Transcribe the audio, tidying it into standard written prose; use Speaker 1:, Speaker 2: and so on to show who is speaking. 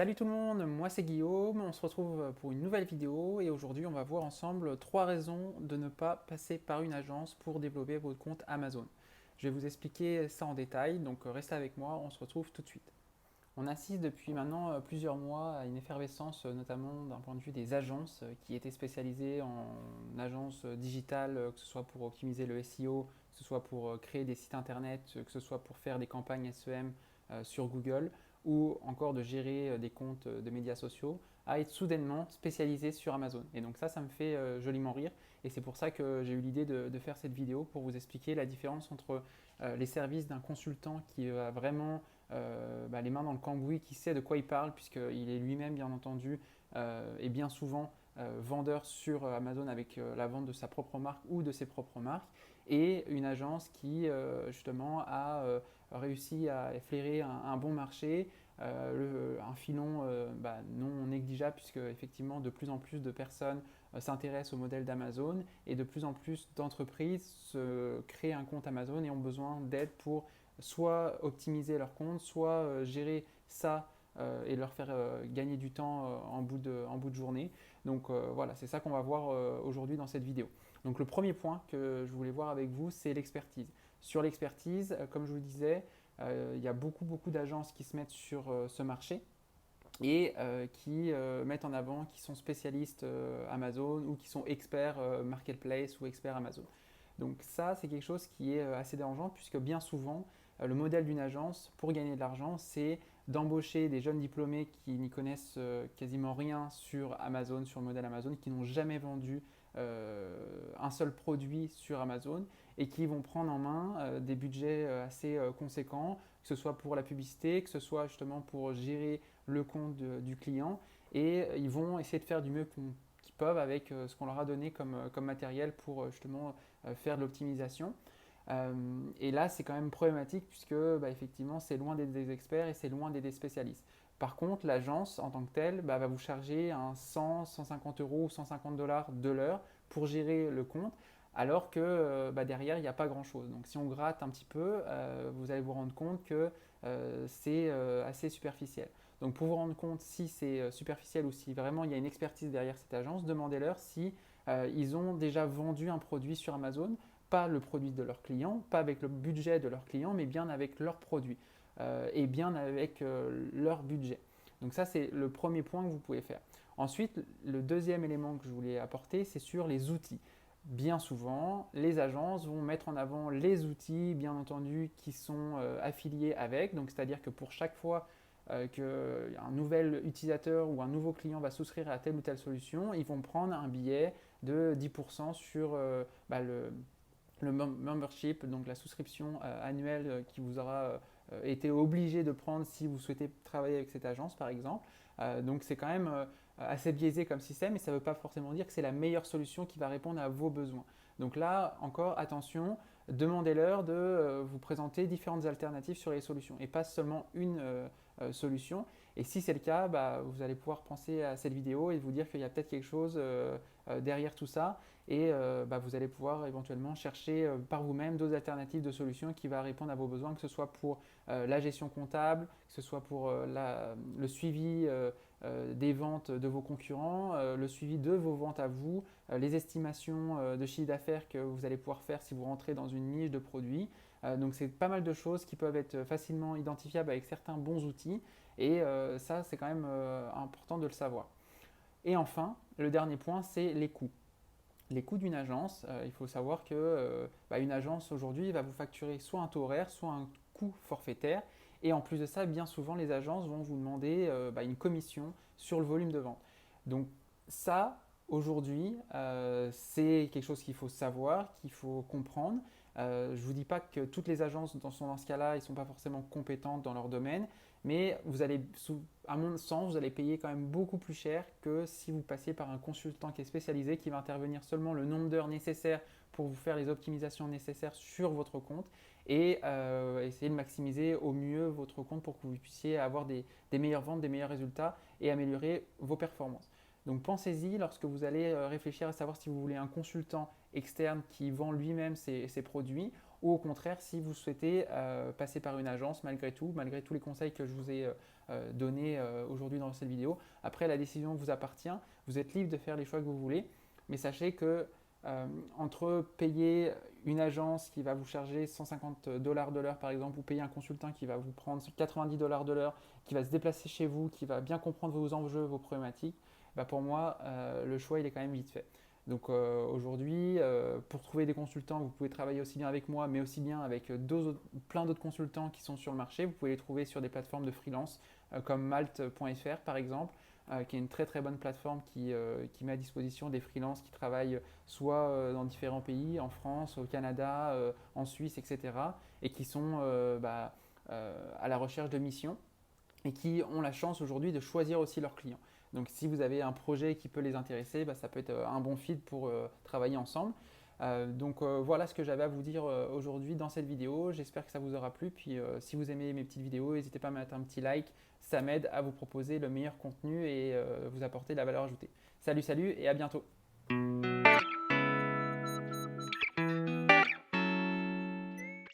Speaker 1: Salut tout le monde, moi c'est Guillaume, on se retrouve pour une nouvelle vidéo et aujourd'hui on va voir ensemble 3 raisons de ne pas passer par une agence pour développer votre compte Amazon. Je vais vous expliquer ça en détail, donc restez avec moi, on se retrouve tout de suite. On assiste depuis maintenant plusieurs mois à une effervescence, notamment d'un point de vue des agences qui étaient spécialisées en agences digitales, que ce soit pour optimiser le SEO, que ce soit pour créer des sites internet, que ce soit pour faire des campagnes SEM sur Google, ou encore de gérer des comptes de médias sociaux, à être soudainement spécialisées sur Amazon. Et donc ça me fait joliment rire. Et c'est pour ça que j'ai eu l'idée de faire cette vidéo pour vous expliquer la différence entre les services d'un consultant qui va vraiment les mains dans le cambouis, qui sait de quoi il parle, puisqu'il est lui-même, bien entendu, et bien souvent vendeur sur Amazon avec la vente de sa propre marque ou de ses propres marques, et une agence qui, justement, a réussi à flairer un bon marché, un filon non négligeable, puisque effectivement de plus en plus de personnes s'intéressent au modèle d'Amazon et de plus en plus d'entreprises se créent un compte Amazon et ont besoin d'aide pour soit optimiser leur compte, soit gérer ça et leur faire gagner du temps en bout de journée. Donc voilà, c'est ça qu'on va voir aujourd'hui dans cette vidéo. Donc le premier point que je voulais voir avec vous, c'est l'expertise. Sur l'expertise, comme je vous le disais, il y a beaucoup d'agences qui se mettent sur ce marché et qui mettent en avant, qui sont spécialistes Amazon ou qui sont experts Marketplace ou experts Amazon. Donc ça, c'est quelque chose qui est assez dérangeant puisque bien souvent, le modèle d'une agence pour gagner de l'argent, c'est d'embaucher des jeunes diplômés qui n'y connaissent quasiment rien sur Amazon, sur le modèle Amazon, qui n'ont jamais vendu un seul produit sur Amazon et qui vont prendre en main des budgets assez conséquents, que ce soit pour la publicité, que ce soit justement pour gérer le compte du client, et ils vont essayer de faire du mieux qu'ils peuvent avec ce qu'on leur a donné comme matériel pour justement faire de l'optimisation. Et là, c'est quand même problématique puisque effectivement, c'est loin d'être des experts et c'est loin d'être des spécialistes. Par contre, l'agence en tant que telle va vous charger un 100, 150 euros ou 150 dollars de l'heure pour gérer le compte, alors que derrière, il n'y a pas grand-chose. Donc si on gratte un petit peu, vous allez vous rendre compte que c'est assez superficiel. Donc pour vous rendre compte si c'est superficiel ou si vraiment il y a une expertise derrière cette agence, demandez-leur si ils ont déjà vendu un produit sur Amazon, pas le produit de leurs clients, pas avec le budget de leurs clients, mais bien avec leurs produits et bien avec leur budget. Donc ça, c'est le premier point que vous pouvez faire. Ensuite, le deuxième élément que je voulais apporter, c'est sur les outils. Bien souvent, les agences vont mettre en avant les outils, bien entendu, qui sont affiliés avec. Donc, c'est-à-dire que pour chaque fois qu'un nouvel utilisateur ou un nouveau client va souscrire à telle ou telle solution, ils vont prendre un billet de 10% sur le membership, donc la souscription annuelle qui vous aura été obligé de prendre si vous souhaitez travailler avec cette agence, par exemple. Donc c'est quand même assez biaisé comme système et ça ne veut pas forcément dire que c'est la meilleure solution qui va répondre à vos besoins. Donc là, encore, attention, demandez-leur de vous présenter différentes alternatives sur les solutions et pas seulement une solution. Et si c'est le cas, vous allez pouvoir penser à cette vidéo et vous dire qu'il y a peut-être quelque chose derrière tout ça et vous allez pouvoir éventuellement chercher par vous-même d'autres alternatives de solutions qui vont répondre à vos besoins, que ce soit pour la gestion comptable, que ce soit pour le suivi des ventes de vos concurrents, le suivi de vos ventes à vous, les estimations de chiffre d'affaires que vous allez pouvoir faire si vous rentrez dans une niche de produits. Donc c'est pas mal de choses qui peuvent être facilement identifiables avec certains bons outils et ça c'est quand même important de le savoir. Et enfin, le dernier point, c'est les coûts. Les coûts d'une agence, il faut savoir que une agence aujourd'hui va vous facturer soit un taux horaire, soit un coût forfaitaire. Et en plus de ça, bien souvent, les agences vont vous demander une commission sur le volume de vente. Donc ça, aujourd'hui, c'est quelque chose qu'il faut savoir, qu'il faut comprendre. Je ne vous dis pas que toutes les agences dans ce cas-là, ils ne sont pas forcément compétentes dans leur domaine, mais vous allez, à mon sens, vous allez payer quand même beaucoup plus cher que si vous passiez par un consultant qui est spécialisé, qui va intervenir seulement le nombre d'heures nécessaires pour vous faire les optimisations nécessaires sur votre compte et essayer de maximiser au mieux votre compte pour que vous puissiez avoir des meilleures ventes, des meilleurs résultats et améliorer vos performances. Donc pensez-y lorsque vous allez réfléchir à savoir si vous voulez un consultant externe qui vend lui-même ses produits ou au contraire si vous souhaitez passer par une agence malgré tout, malgré tous les conseils que je vous ai donner aujourd'hui dans cette vidéo. Après, la décision vous appartient. Vous êtes libre de faire les choix que vous voulez. Mais sachez que entre payer une agence qui va vous charger 150 dollars de l'heure par exemple, ou payer un consultant qui va vous prendre 90 dollars de l'heure, qui va se déplacer chez vous, qui va bien comprendre vos enjeux, vos problématiques, bah pour moi, le choix il est quand même vite fait. Donc aujourd'hui, pour trouver des consultants, vous pouvez travailler aussi bien avec moi, mais aussi bien avec plein d'autres consultants qui sont sur le marché. Vous pouvez les trouver sur des plateformes de freelance comme Malte.fr par exemple, qui est une très très bonne plateforme qui met à disposition des freelances qui travaillent soit dans différents pays, en France, au Canada, en Suisse, etc. et qui sont à la recherche de missions et qui ont la chance aujourd'hui de choisir aussi leurs clients. Donc si vous avez un projet qui peut les intéresser, ça peut être un bon fit pour travailler ensemble. Voilà ce que j'avais à vous dire aujourd'hui dans cette vidéo. J'espère que ça vous aura plu. Puis si vous aimez mes petites vidéos, n'hésitez pas à mettre un petit like. Ça m'aide à vous proposer le meilleur contenu et vous apporter de la valeur ajoutée. Salut, salut et à bientôt.